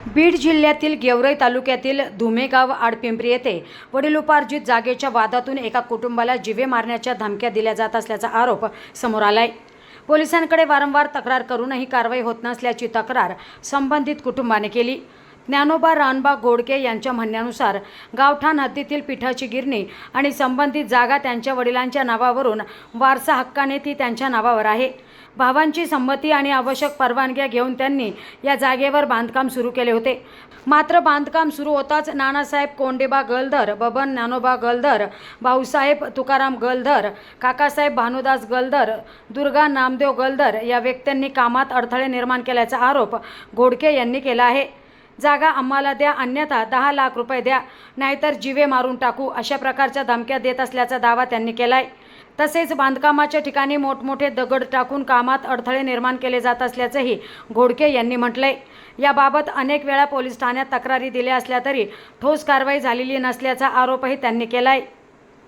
बीड जिल्ह्यातील गेवराई तालुक्यातील धुमेगाव आडपिंपरी येथे वडिलोपार्जित जागेच्या वादातून एका कुटुंबाला जीवे मारण्याच्या धमक्या दिल्या जात असल्याचा आरोप समोर आलाय। पोलिसांकडे वारंवार तक्रार करूनही कारवाई होत नसल्याची तक्रार संबंधित कुटुंबाने केली। ज्ञानोबा रानबा गोडके यांच्या म्हणण्यानुसार गावठाण हद्दीतील पिठाची गिरणी आणि संबंधित जागा त्यांच्या वडिलांच्या नावावरून वारसा हक्काने ती त्यांच्या नावावर आहे। भावांची संमती आणि आवश्यक परवानग्या घेऊन त्यांनी या जागेवर बांधकाम सुरू केले होते। मात्र बांधकाम सुरू होताच नानासाहेब कोंडेबा गलधर, बबन ज्ञानोबा गलधर, भाऊसाहेब तुकाराम गलधर, काकासाहेब भानुदास गलधर, दुर्गा नामदेव गलधर या व्यक्तींनी कामात अडथळे निर्माण केल्याचा आरोप गोडके यांनी केला आहे। जागा आम्हाला द्या, अन्यथा 10 लाख रुपये द्या, नाहीतर जीवे मारून टाकू, अशा प्रकारच्या धमक्या देत असल्याचा दावा त्यांनी केलाय। तसेच बांधकामाच्या ठिकाणी मोठमोठे दगड टाकून कामात अडथळे निर्माण केले जात असल्याचंही गोडके यांनी म्हटलंय। याबाबत अनेक वेळा पोलीस ठाण्यात तक्रारी दिल्या असल्या तरी ठोस कारवाई झालेली नसल्याचा आरोपही त्यांनी केलाय।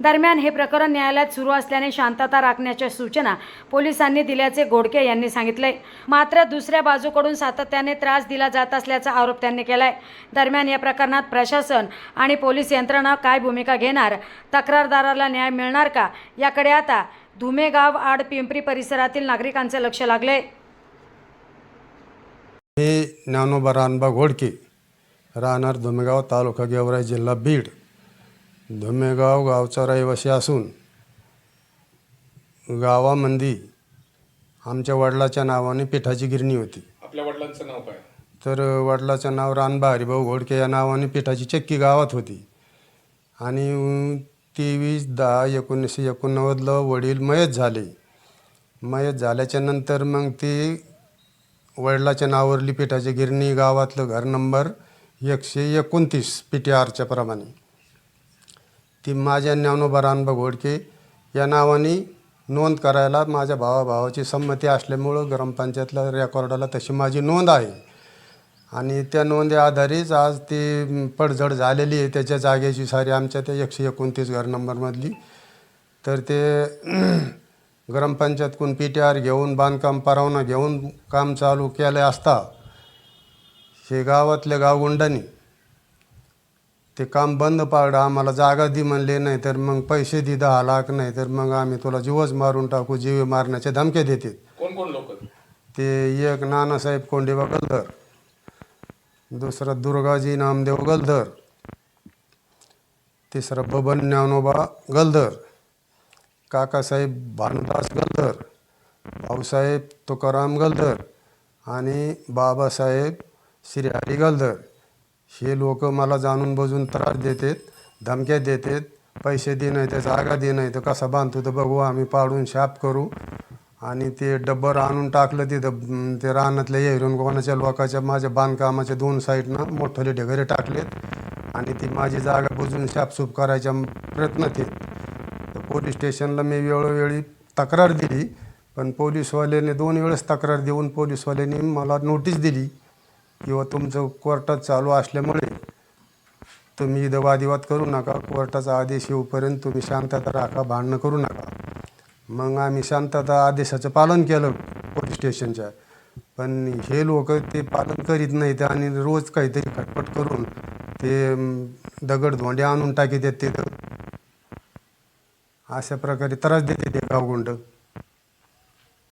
दरम्यान हे प्रकरण न्यायालयात सुरू असल्याने शांतता राखण्याच्या सूचना पोलिसांनी दिल्याचे गोडके यांनी सांगितले। मात्र दुसऱ्या बाजूकडून सातत्याने त्रास दिला जात असल्याचा आरोप त्यांनी केलाय। दरम्यान या प्रकरणात प्रशासन आणि पोलीस यंत्रणा काय भूमिका घेणार, तक्रारदाराला न्याय मिळणार का, याकडे आता धुमेगाव आडपिंपरी परिसरातील नागरिकांचे लक्ष लागले। मी ज्ञानोबा रानबा गोडके, राहणार धुमेगाव, तालुका गेवराई, जिल्हा बीड। धुमेगाव गावचा रहिवासी असून गावामध्ये आमच्या वडिलाच्या नावाने पिठाची गिरणी होती। आपल्या वडिलांचं नाव काय? तर वडिलाचं नाव रानबा हरिभाऊ गोडके या नावाने पिठाची चक्की गावात होती। आणि 23/10/1989 वडील मयत झाले। मयत झाल्याच्या नंतर मग ते वडिलाच्या नावावरली पिठाची गिरणी गावातलं घर नंबर 129 PTRच्या प्रमाणे ती माझ्या ज्ञानोबा रानबा गोडके या नावाने नोंद करायला माझ्या भावाची संमती असल्यामुळं ग्रामपंचायतला रेकॉर्डाला तशी माझी नोंद आहे। आणि त्या नोंदी आधारित आज ती पडझड झालेली आहे त्याच्या जागेची सारी आमच्या त्या 129 घर नंबरमधली। तर ते ग्रामपंचायतकडून PTR घेऊन बांधकाम परवाना घेऊन काम चालू केलं असता हे गावातल्या गावगुंडांनी ते काम बंद पाडलं। आम्हाला जागा दी म्हणले, नाही तर मग पैसे दे 10 लाख, नाही तर मग आम्ही तुला जीवच मारून टाकू, जीवे मारण्याच्या धमक्या देतात। कोण कोण लोक? ते एक नानासाहेब कोंडेबा गलधर, दुसरा दुर्गाजी नामदेव गलधर, तिसरा बबन ज्ञानोबा गलधर, काकासाहेब भानुदास गलधर, भाऊसाहेब तुकाराम गलधर आणि बाबासाहेब श्रीहरी गलधर। हे लोक मला जाणून बजून त्रास देतात, धमक्या देतात, पैसे दे, नाही तर जागा दे, नाही तर कसा बांधतो तर बघू, आम्ही पाडून शाप करू। आणि ते डब्बर आणून टाकलं तिथं, ते रानातल्या येरून कोणाच्या लोकांच्या माझ्या बांधकामाच्या 2 साईडनं मोठे ढेगरे टाकलेत आणि ती माझी जागा बुजून शापसूप करायचा प्रयत्न केले। तर पोलीस स्टेशनला मी वेळोवेळी तक्रार दिली, पण पोलीसवाल्याने 2 वेळेस तक्रार देऊन पोलीसवाल्यांनी मला नोटीस दिली किंवा तुमचं कोर्टात चालू असल्यामुळे तुम्ही इथं वादिवाद करू नका, कोर्टाचा आदेश येऊपर्यंत तुम्ही शांतता राखा, भांडणं करू नका। मग आम्ही शांतता आदेशाचं पालन केलं पोलीस स्टेशनच्या, पण हे लोक ते पालन करीत नाहीत आणि रोज काहीतरी खटपट करून ते दगड धोंडे आणून टाकीत तिथं, अशा प्रकारे त्रास देते ते गावगुंड।